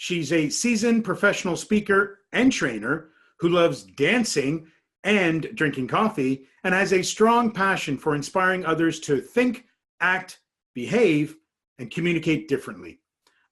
She's a seasoned professional speaker and trainer who loves dancing and drinking coffee and has a strong passion for inspiring others to think, act, behave, and communicate differently.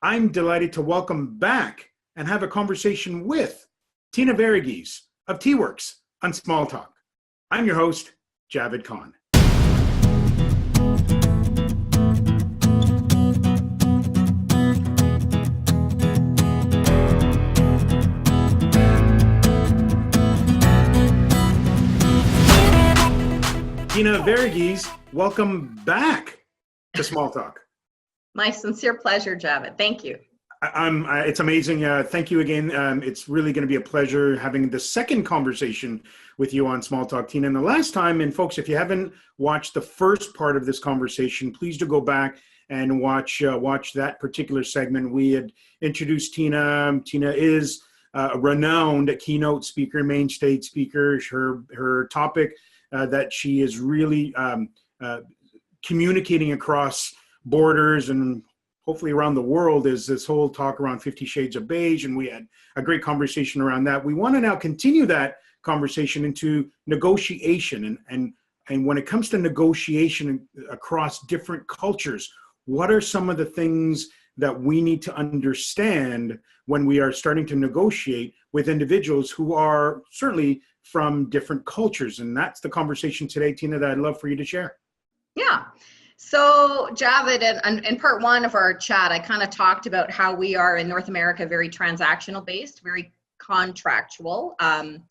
I'm delighted to welcome back and have a conversation with Tina Varughese of T-Works on Small Talk. I'm your host, Javed Khan. Tina Varughese, welcome back to Small Talk. My sincere pleasure, Javed. Thank you. It's amazing. Thank you again. It's really going to be a pleasure having the second conversation with you on Small Talk, Tina. And the last time, and folks, if you haven't watched the first part of this conversation, please do go back and watch that particular segment. We had introduced Tina. Tina is a renowned keynote speaker, main stage speaker. Her topic that she is really communicating across borders and hopefully around the world is this whole talk around 50 Shades of Beige, and we had a great conversation around that. We want to now continue that conversation into negotiation, and when it comes to negotiation across different cultures, what are some of the things that we need to understand when we are starting to negotiate with individuals who are certainly from different cultures? And that's the conversation today, Tina, that I'd love for you to share. Yeah. So Javed, in part one of our chat, I kind of talked about how we are in North America very transactional based, very contractual. And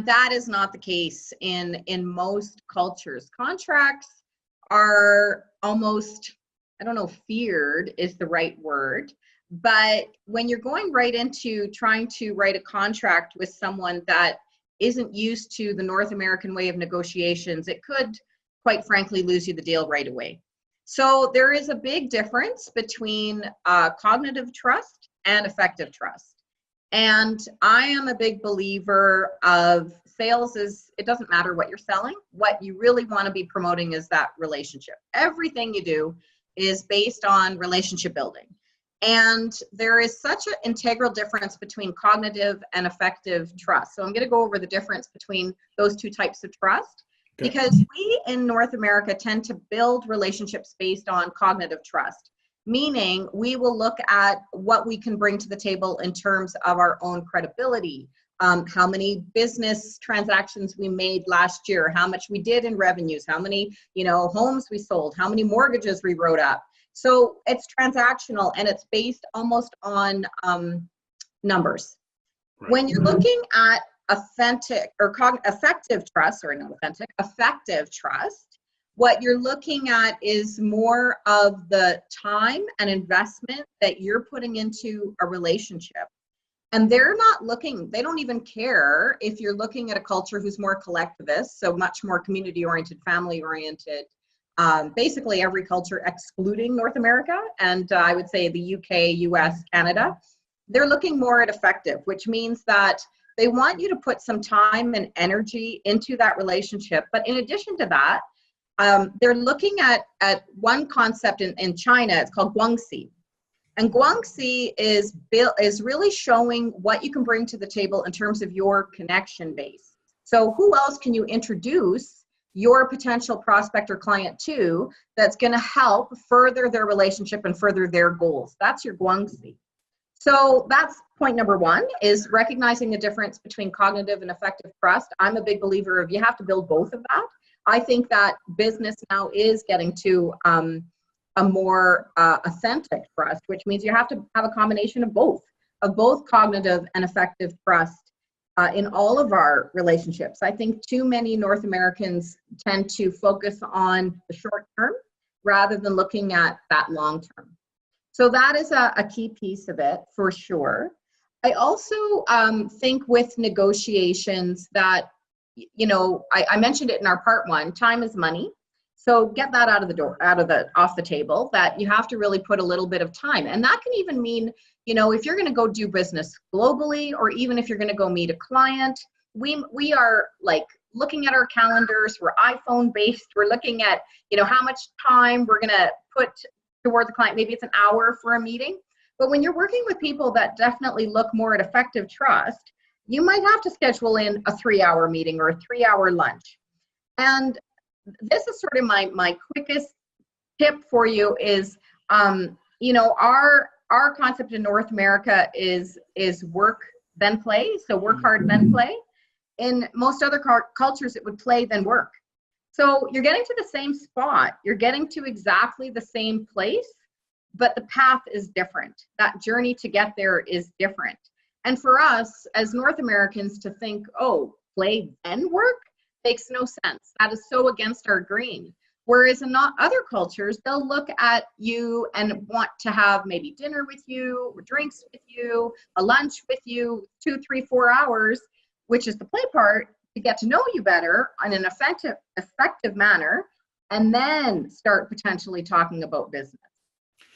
that is not the case in most cultures. Contracts are almost, I don't know, feared is the right word. But when you're going right into trying to write a contract with someone that isn't used to the North American way of negotiations, it could, quite frankly, lose you the deal right away. So there is a big difference between cognitive trust and affective trust. And I am a big believer of sales is, it doesn't matter what you're selling. What you really want to be promoting is that relationship. Everything you do is based on relationship building. And there is such an integral difference between cognitive and affective trust. So I'm going to go over the difference between those two types of trust. Okay. Because we in North America tend to build relationships based on cognitive trust, meaning we will look at what we can bring to the table in terms of our own credibility, how many business transactions we made last year, how much we did in revenues, how many homes we sold, how many mortgages we wrote up. So it's transactional and it's based almost on numbers. Right. When you're looking at affective trust, what you're looking at is more of the time and investment that you're putting into a relationship. And they're not looking, they don't even care if you're looking at a culture who's more collectivist, so much more community-oriented, family-oriented, basically every culture excluding North America, and I would say the UK, US, Canada. They're looking more at affective, which means that they want you to put some time and energy into that relationship. But in addition to that, they're looking at one concept in China. It's called gwanse. And gwanse is really showing what you can bring to the table in terms of your connection base. So who else can you introduce your potential prospect or client to that's going to help further their relationship and further their goals? That's your gwanse. So that's point number one, is recognizing the difference between cognitive and affective trust. I'm a big believer of you have to build both of that. I think that business now is getting to a more authentic trust, which means you have to have a combination of both cognitive and affective trust in all of our relationships. I think too many North Americans tend to focus on the short term rather than looking at that long term. So that is a key piece of it for sure. I also think with negotiations that, I mentioned it in our part one, time is money. So get that off the table, that you have to really put a little bit of time. And that can even mean, if you're going to go do business globally, or even if you're going to go meet a client, we are like looking at our calendars, we're iPhone based, we're looking at, how much time we're going to put towards the client. Maybe it's an hour for a meeting. But when you're working with people that definitely look more at effective trust, you might have to schedule in a 3-hour meeting or a 3-hour lunch. And this is sort of my quickest tip for you is, you know, our concept in North America is work then play. So work hard then play. In most other cultures, it would play then work. So you're getting to the same spot. You're getting to exactly the same place, but the path is different. That journey to get there is different. And for us as North Americans to think, oh, play then work makes no sense. That is so against our grain. Whereas in not other cultures, they'll look at you and want to have maybe dinner with you, or drinks with you, a lunch with you, 2, 3, 4 hours, which is the play part, to get to know you better in an effective manner, and then start potentially talking about business.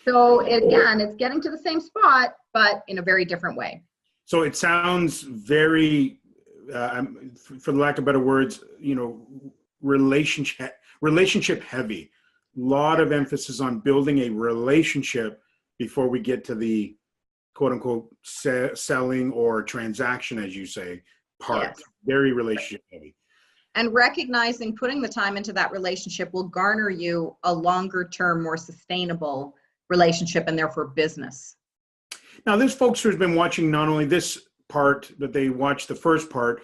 So again, it's getting to the same spot, but in a very different way. So it sounds very, for the lack of better words, you know, relationship heavy. A lot of emphasis on building a relationship before we get to the quote unquote selling or transaction, as you say, part. Yes. Very relationship heavy. And recognizing putting the time into that relationship will garner you a longer term, more sustainable relationship and therefore business. Now, there's folks who've been watching not only this part, but they watched the first part.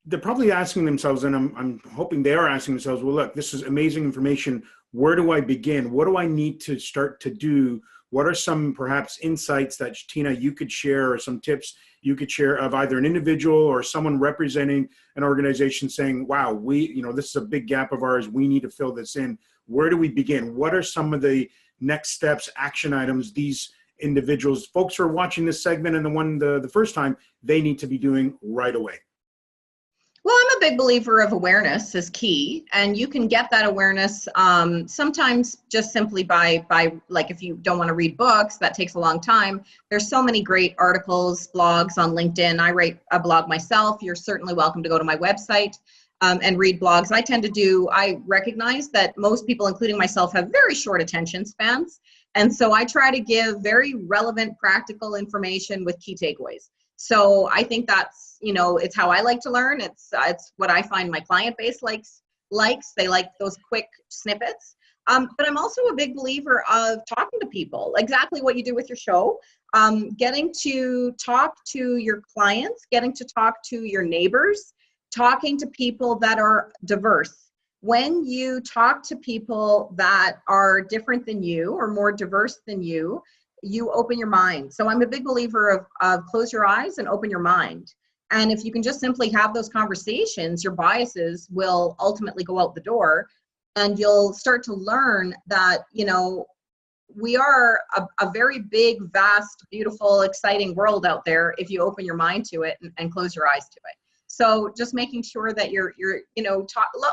They're probably asking themselves, and I'm hoping they are asking themselves, well, look, this is amazing information. Where do I begin? What do I need to start to do? What are some perhaps insights that, Tina, you could share, or some tips you could share of either an individual or someone representing an organization saying, wow, this is a big gap of ours. We need to fill this in. Where do we begin? What are some of the next steps, action items these individuals, folks who are watching this segment and the first time, they need to be doing right away? Well, I'm a big believer of awareness is key, and you can get that awareness sometimes just simply by like, if you don't want to read books, that takes a long time. There's so many great articles, blogs on LinkedIn. I write a blog myself. You're certainly welcome to go to my website and read blogs. I recognize that most people, including myself, have very short attention spans. And so I try to give very relevant, practical information with key takeaways. So I think that's, it's how I like to learn. It's what I find my client base likes. They like those quick snippets. But I'm also a big believer of talking to people, exactly what you do with your show, getting to talk to your clients, getting to talk to your neighbors, talking to people that are diverse. When you talk to people that are different than you or more diverse than you, you open your mind. So I'm a big believer of close your eyes and open your mind. And if you can just simply have those conversations, your biases will ultimately go out the door, and you'll start to learn that, we are a very big, vast, beautiful, exciting world out there if you open your mind to it and close your eyes to it. So just making sure that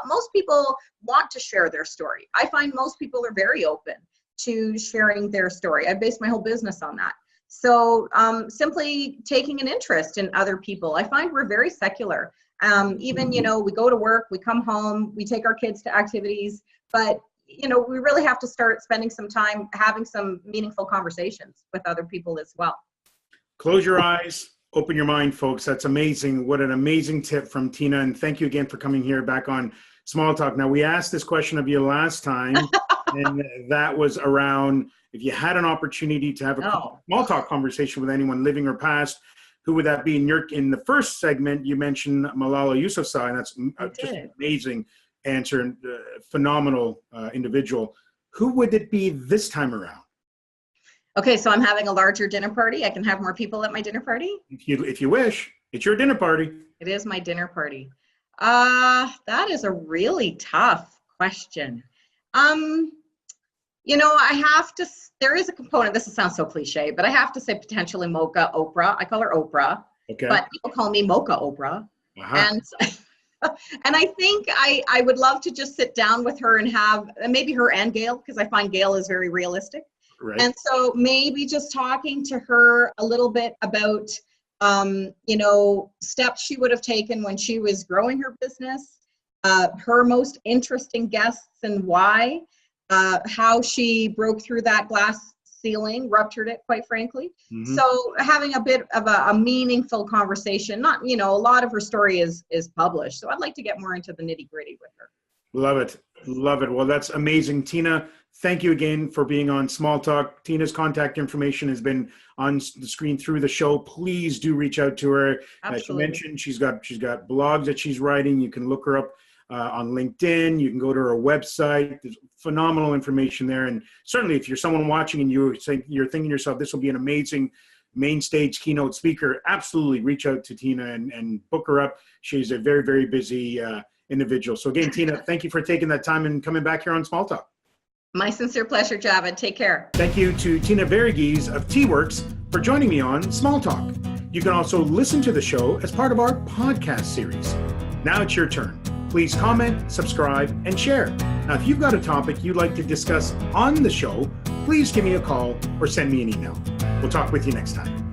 most people want to share their story. I find most people are very open to sharing their story. I base my whole business on that. So simply taking an interest in other people. I find we're very secular. Even, we go to work, we come home, we take our kids to activities, but, we really have to start spending some time having some meaningful conversations with other people as well. Close your eyes, open your mind, folks. That's amazing. What an amazing tip from Tina. And thank you again for coming here back on Small Talk. Now, we asked this question of you last time, and that was around if you had an opportunity to have a small talk conversation with anyone living or past, who would that be? In the first segment, you mentioned Malala Yousafzai, and that's just an amazing answer and phenomenal individual. Who would it be this time around? Okay, so I'm having a larger dinner party. I can have more people at my dinner party? If you wish. It's your dinner party. It is my dinner party. That is a really tough question. There is a component, this sounds so cliche, but I have to say potentially Mocha Oprah. I call her Oprah, but people call me Mocha Oprah. And I think I would love to just sit down with her and have, maybe her and Gail, because I find Gail is very realistic. Right. And so maybe just talking to her a little bit about, steps she would have taken when she was growing her business, her most interesting guests and why, how she broke through that glass ceiling, ruptured it, quite frankly. Mm-hmm. So having a bit of a meaningful conversation, not, a lot of her story is published. So I'd like to get more into the nitty gritty with her. Love it. Love it. Well, that's amazing. Tina, thank you again for being on Small Talk. Tina's contact information has been on the screen through the show. Please do reach out to her. As she mentioned, she's got blogs that she's writing. You can look her up on LinkedIn. You can go to her website. There's phenomenal information there. And certainly if you're someone watching and you're thinking to yourself, this will be an amazing main stage keynote speaker, absolutely reach out to Tina and book her up. She's a very, very busy individual. So again, Tina, thank you for taking that time and coming back here on Small Talk. My sincere pleasure, Javed. Take care. Thank you to Tina Varughese of T-Works for joining me on Small Talk. You can also listen to the show as part of our podcast series. Now it's your turn. Please comment, subscribe, and share. Now, if you've got a topic you'd like to discuss on the show, please give me a call or send me an email. We'll talk with you next time.